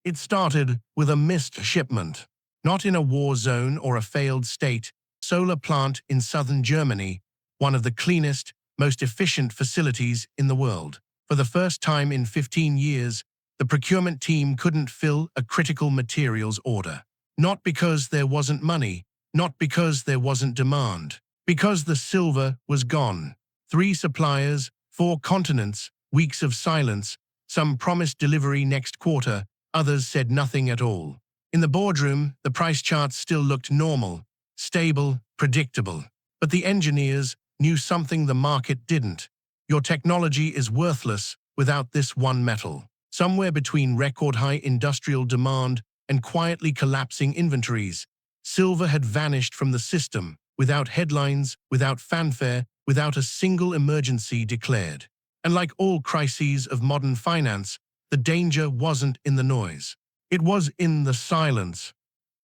It started with a missed shipment. Not in a war zone or a failed state, solar plant in southern Germany, one of the cleanest, most efficient facilities in the world. For the first time in 15 years, the procurement team couldn't fill a critical materials order. Not because there wasn't money, not because there wasn't demand, because the silver was gone. 3 suppliers, 4 continents, weeks of silence, some promised delivery next quarter, others said nothing at all. In the boardroom, the price charts still looked normal, stable, predictable. But the engineers knew something the market didn't. Your technology is worthless without this one metal. Somewhere between record-high industrial demand and quietly collapsing inventories, silver had vanished from the system, without headlines, without fanfare, without a single emergency declared. And like all crises of modern finance, the danger wasn't in the noise. It was in the silence.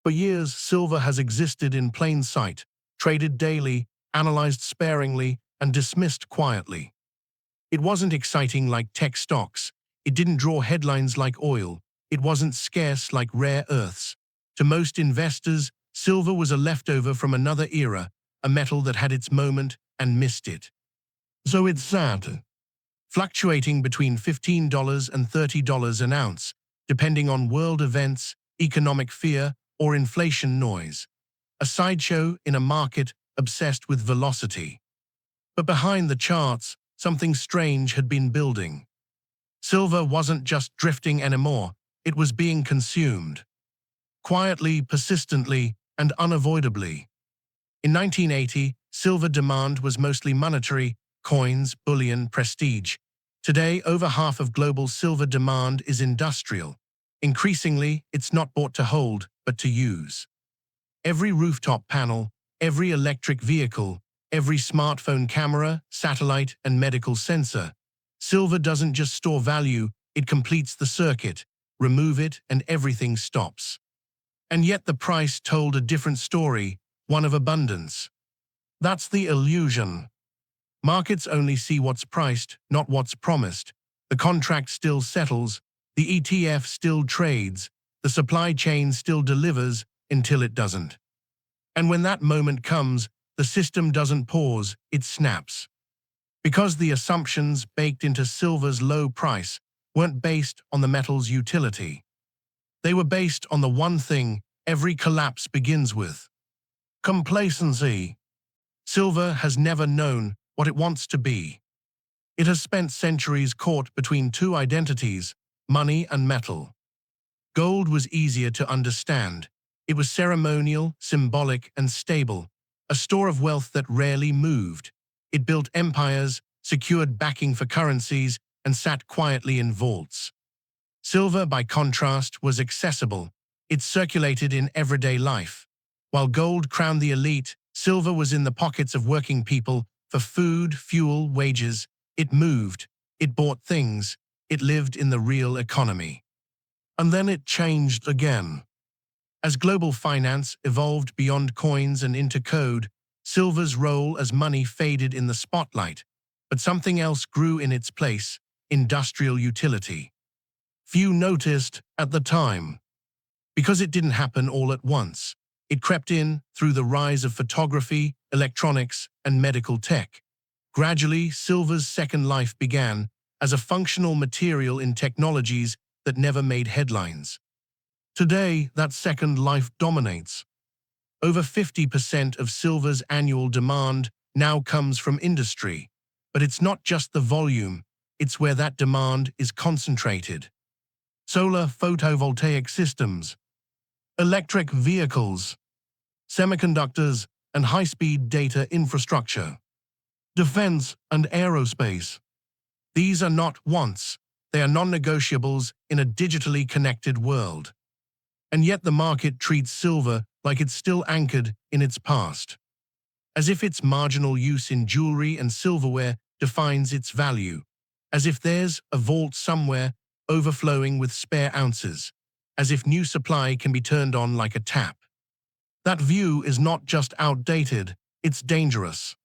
For years, silver has existed in plain sight, traded daily, analyzed sparingly, and dismissed quietly. It wasn't exciting like tech stocks. It didn't draw headlines like oil. It wasn't scarce like rare earths. To most investors, silver was a leftover from another era, a metal that had its moment and missed it. So it sat, fluctuating between $15 and $30 an ounce, depending on world events, economic fear, or inflation noise. A sideshow in a market obsessed with velocity. But behind the charts, something strange had been building. Silver wasn't just drifting anymore, it was being consumed. Quietly, persistently, and unavoidably. In 1980, silver demand was mostly monetary, coins, bullion, prestige. Today, over half of global silver demand is industrial. Increasingly, it's not bought to hold, but to use. Every rooftop panel, every electric vehicle, every smartphone camera, satellite, and medical sensor. Silver doesn't just store value, it completes the circuit. Remove it, and everything stops. And yet the price told a different story, one of abundance. That's the illusion. Markets only see what's priced, not what's promised. The contract still settles, the ETF still trades, the supply chain still delivers until it doesn't. And when that moment comes, the system doesn't pause, it snaps. Because the assumptions baked into silver's low price weren't based on the metal's utility. They were based on the one thing every collapse begins with: complacency. Silver has never known what it wants to be. It has spent centuries caught between 2 identities, money and metal. Gold was easier to understand. It was ceremonial, symbolic, and stable, a store of wealth that rarely moved. It built empires, secured backing for currencies, and sat quietly in vaults. Silver, by contrast, was accessible. It circulated in everyday life. While gold crowned the elite, silver was in the pockets of working people for food, fuel, wages. It moved. It bought things. It lived in the real economy. And then it changed again. As global finance evolved beyond coins and into code, silver's role as money faded in the spotlight, but something else grew in its place: industrial utility. Few noticed at the time. Because it didn't happen all at once. It crept in through the rise of photography, electronics, and medical tech. Gradually, silver's second life began as a functional material in technologies that never made headlines. Today, that second life dominates. Over 50% of silver's annual demand now comes from industry. But it's not just the volume, it's where that demand is concentrated. Solar photovoltaic systems, electric vehicles, semiconductors, and high-speed data infrastructure, defense and aerospace. These are not wants, they are non-negotiables in a digitally connected world. And yet the market treats silver like it's still anchored in its past, as if its marginal use in jewelry and silverware defines its value, as if there's a vault somewhere overflowing with spare ounces, as if new supply can be turned on like a tap. That view is not just outdated, it's dangerous.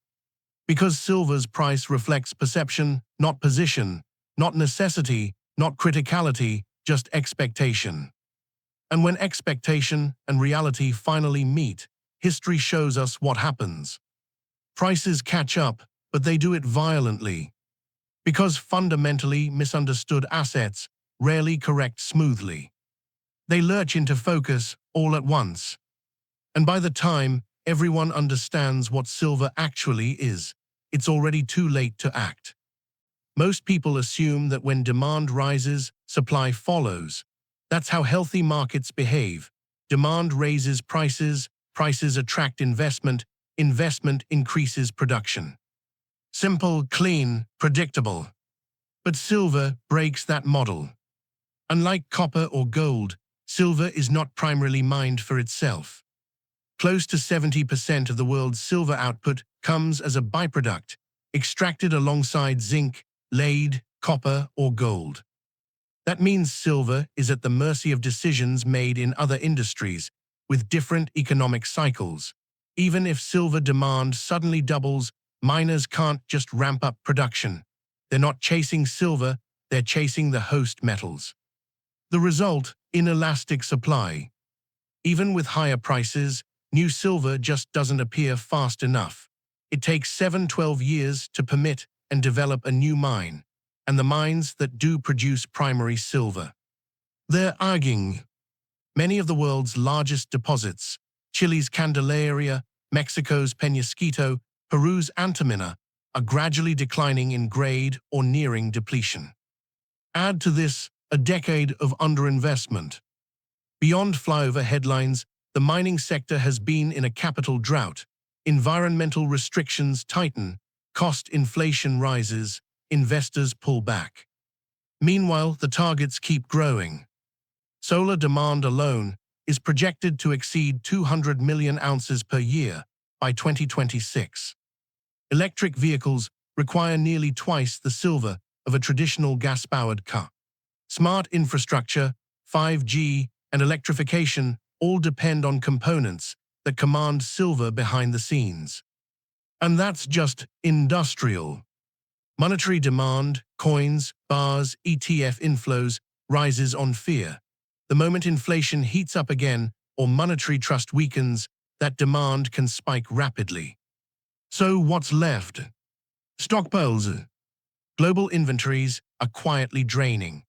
Because silver's price reflects perception, not position, not necessity, not criticality, just expectation. And when expectation and reality finally meet, history shows us what happens. Prices catch up, but they do it violently. Because fundamentally misunderstood assets rarely correct smoothly. They lurch into focus all at once. And by the time everyone understands what silver actually is, it's already too late to act. Most people assume that when demand rises, supply follows. That's how healthy markets behave. Demand raises prices, prices attract investment, investment increases production. Simple, clean, predictable. But silver breaks that model. Unlike copper or gold, silver is not primarily mined for itself. Close to 70% of the world's silver output comes as a byproduct, extracted alongside zinc, lead, copper, or gold. That means silver is at the mercy of decisions made in other industries, with different economic cycles. Even if silver demand suddenly doubles, miners can't just ramp up production. They're not chasing silver, they're chasing the host metals. The result, inelastic supply. Even with higher prices, new silver just doesn't appear fast enough. It takes 7–12 years to permit and develop a new mine, and the mines that do produce primary silver. They're arguing. Many of the world's largest deposits, Chile's Candelaria, Mexico's Peñasquito, Peru's Antamina, are gradually declining in grade or nearing depletion. Add to this a decade of underinvestment. Beyond flyover headlines, the mining sector has been in a capital drought. Environmental restrictions tighten, cost inflation rises, investors pull back. Meanwhile, the targets keep growing. Solar demand alone is projected to exceed 200 million ounces per year by 2026. Electric vehicles require nearly twice the silver of a traditional gas-powered car. Smart infrastructure, 5G, and electrification all depend on components that command silver behind the scenes. And that's just industrial. Monetary demand, coins, bars, ETF inflows, rises on fear. The moment inflation heats up again or monetary trust weakens, that demand can spike rapidly. So what's left? Stockpiles. Global inventories are quietly draining.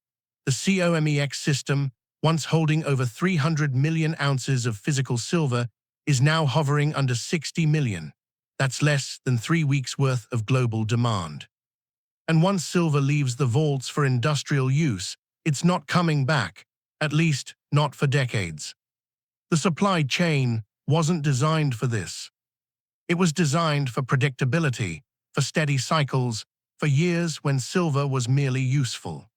The COMEX system, once holding over 300 million ounces of physical silver, is now hovering under 60 million. That's less than 3 weeks' worth of global demand. And once silver leaves the vaults for industrial use, it's not coming back, at least not for decades. The supply chain wasn't designed for this. It was designed for predictability, for steady cycles, for years when silver was merely useful.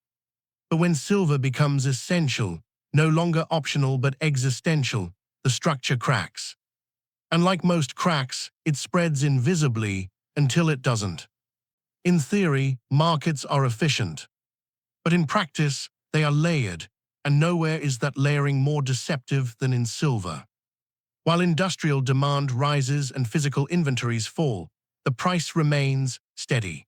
But when silver becomes essential, no longer optional but existential, the structure cracks. And like most cracks, it spreads invisibly until it doesn't. In theory, markets are efficient. But in practice, they are layered, and nowhere is that layering more deceptive than in silver. While industrial demand rises and physical inventories fall, the price remains steady.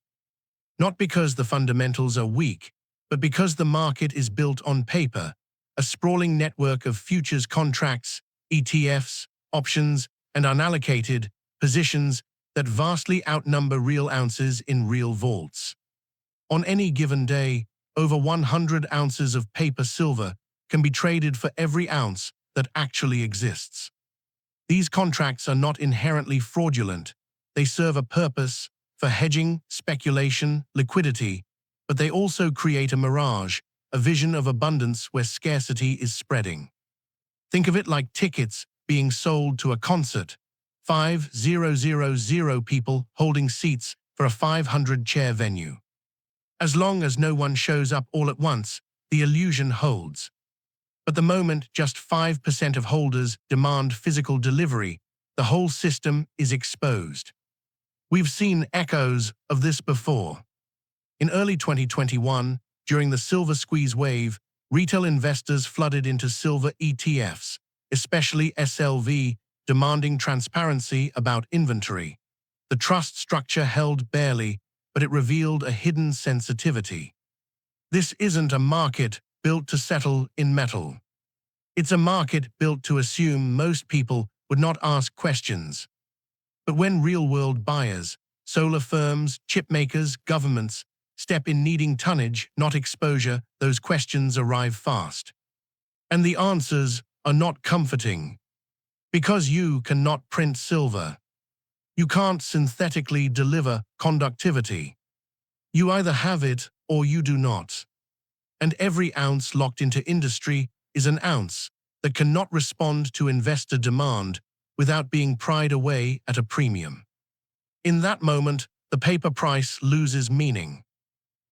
Not because the fundamentals are weak, but because the market is built on paper, a sprawling network of futures contracts, ETFs, options, and unallocated positions that vastly outnumber real ounces in real vaults. On any given day, over 100 ounces of paper silver can be traded for every ounce that actually exists. These contracts are not inherently fraudulent. They serve a purpose for hedging, speculation, liquidity, but they also create a mirage, a vision of abundance where scarcity is spreading. Think of it like tickets being sold to a concert. 5,000 people holding seats for a 500-chair venue. As long as no one shows up all at once, the illusion holds. But the moment just 5% of holders demand physical delivery, the whole system is exposed. We've seen echoes of this before. In early 2021, during the silver squeeze wave, retail investors flooded into silver ETFs, especially SLV, demanding transparency about inventory. The trust structure held barely, but it revealed a hidden sensitivity. This isn't a market built to settle in metal. It's a market built to assume most people would not ask questions. But when real-world buyers, solar firms, chip makers, governments, step in needing tonnage, not exposure, those questions arrive fast. And the answers are not comforting. Because you cannot print silver. You can't synthetically deliver conductivity. You either have it or you do not. And every ounce locked into industry is an ounce that cannot respond to investor demand without being pried away at a premium. In that moment, the paper price loses meaning.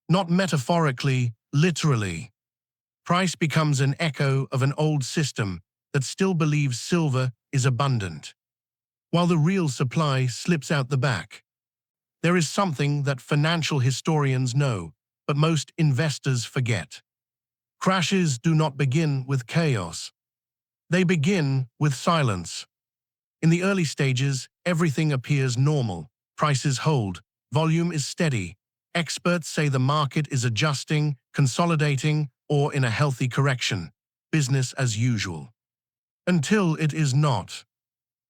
Not metaphorically, literally. Price becomes an echo of an old system that still believes silver is abundant, while the real supply slips out the back. There is something that financial historians know, but most investors forget. Crashes do not begin with chaos. They begin with silence. In the early stages, everything appears normal. Prices hold. Volume is steady. Experts say the market is adjusting, consolidating, or in a healthy correction. Business as usual. Until it is not.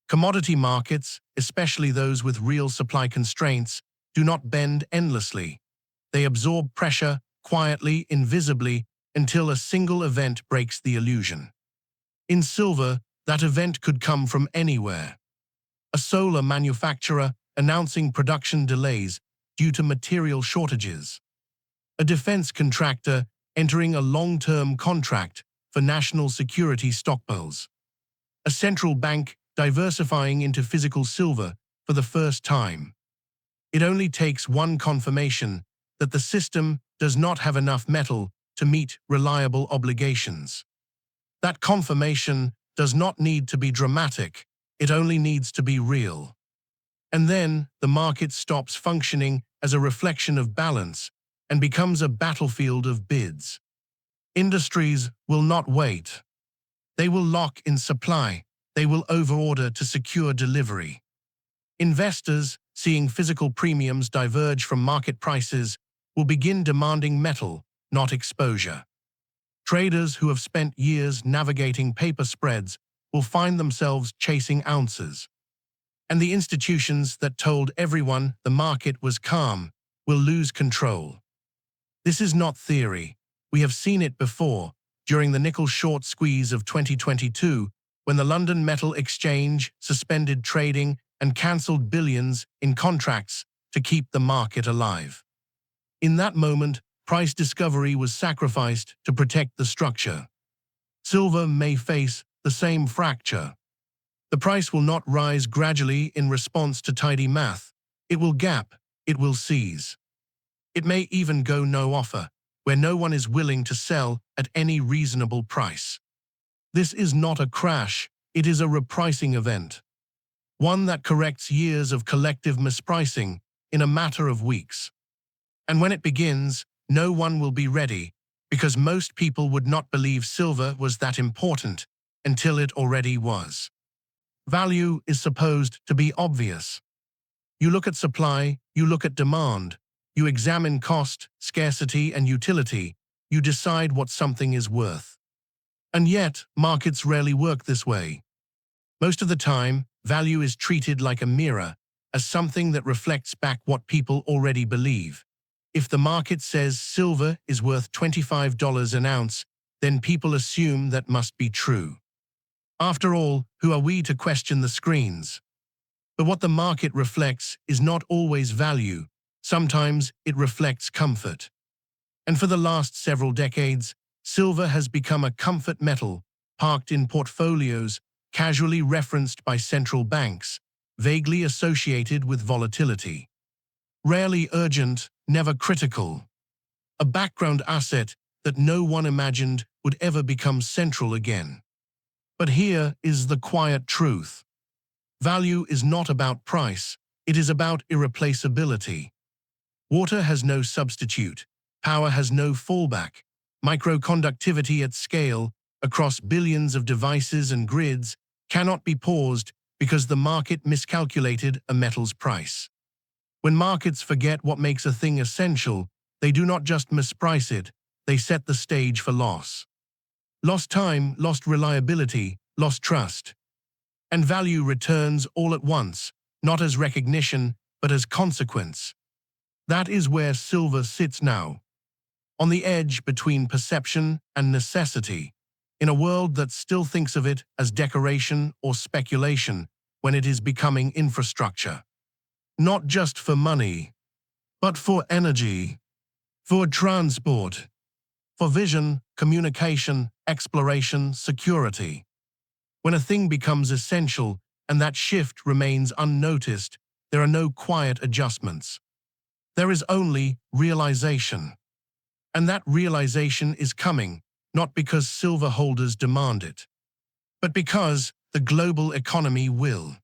Commodity markets, especially those with real supply constraints, do not bend endlessly. They absorb pressure quietly, invisibly, until a single event breaks the illusion. In silver, that event could come from anywhere. A solar manufacturer announcing production delays due to material shortages. A defense contractor entering a long-term contract for national security stockpiles. A central bank diversifying into physical silver for the first time. It only takes one confirmation that the system does not have enough metal to meet reliable obligations. That confirmation does not need to be dramatic, it only needs to be real. And then the market stops functioning as a reflection of balance and becomes a battlefield of bids. Industries will not wait. They will lock in supply. They will overorder to secure delivery. Investors, seeing physical premiums diverge from market prices, will begin demanding metal, not exposure. Traders who have spent years navigating paper spreads will find themselves chasing ounces. And the institutions that told everyone the market was calm will lose control. This is not theory. We have seen it before, during the nickel short squeeze of 2022, when the London Metal Exchange suspended trading and cancelled billions in contracts to keep the market alive. In that moment, price discovery was sacrificed to protect the structure. Silver may face the same fracture. The price will not rise gradually in response to tidy math. It will gap, it will seize. It may even go no offer, where no one is willing to sell at any reasonable price. This is not a crash, it is a repricing event. One that corrects years of collective mispricing in a matter of weeks. And when it begins, no one will be ready, because most people would not believe silver was that important until it already was. Value is supposed to be obvious. You look at supply, you look at demand, you examine cost, scarcity, and utility, you decide what something is worth. And yet, markets rarely work this way. Most of the time, value is treated like a mirror, as something that reflects back what people already believe. If the market says silver is worth $25 an ounce, then people assume that must be true. After all, who are we to question the screens? But what the market reflects is not always value. Sometimes it reflects comfort. And for the last several decades, silver has become a comfort metal, parked in portfolios, casually referenced by central banks, vaguely associated with volatility. Rarely urgent, never critical. A background asset that no one imagined would ever become central again. But here is the quiet truth. Value is not about price, it is about irreplaceability. Water has no substitute, power has no fallback, microconductivity at scale, across billions of devices and grids, cannot be paused because the market miscalculated a metal's price. When markets forget what makes a thing essential, they do not just misprice it, they set the stage for loss. Lost time, lost reliability, lost trust. And value returns all at once, not as recognition, but as consequence. That is where silver sits now, on the edge between perception and necessity, in a world that still thinks of it as decoration or speculation when it is becoming infrastructure. Not just for money, but for energy, for transport, for vision, communication, exploration, security. When a thing becomes essential and that shift remains unnoticed, there are no quiet adjustments. There is only realization. And that realization is coming, not because silver holders demand it, but because the global economy will.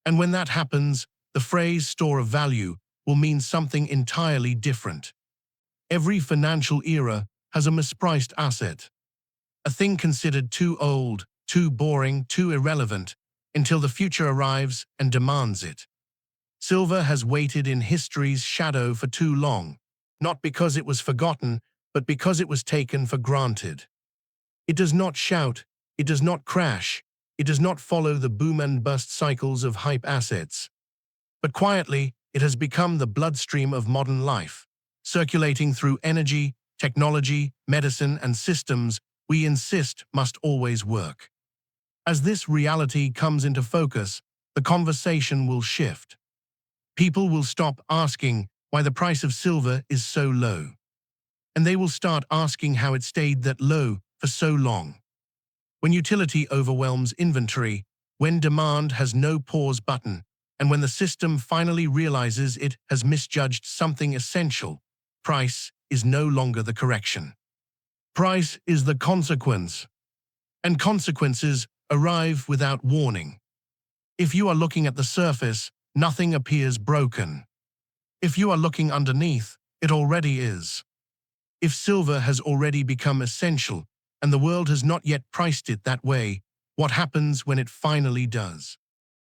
And when that happens, the phrase store of value will mean something entirely different. Every financial era has a mispriced asset, a thing considered too old, too boring, too irrelevant, until the future arrives and demands it. Silver has waited in history's shadow for too long, not because it was forgotten, but because it was taken for granted. It does not shout, it does not crash, it does not follow the boom and bust cycles of hype assets. But quietly, it has become the bloodstream of modern life, circulating through energy, technology, medicine, and systems we insist must always work. As this reality comes into focus, the conversation will shift. People will stop asking why the price of silver is so low, and they will start asking how it stayed that low for so long. When utility overwhelms inventory, when demand has no pause button, and when the system finally realizes it has misjudged something essential, price is no longer the correction. Price is the consequence, and consequences arrive without warning. If you are looking at the surface, nothing appears broken. If you are looking underneath, it already is. If silver has already become essential, and the world has not yet priced it that way, what happens when it finally does?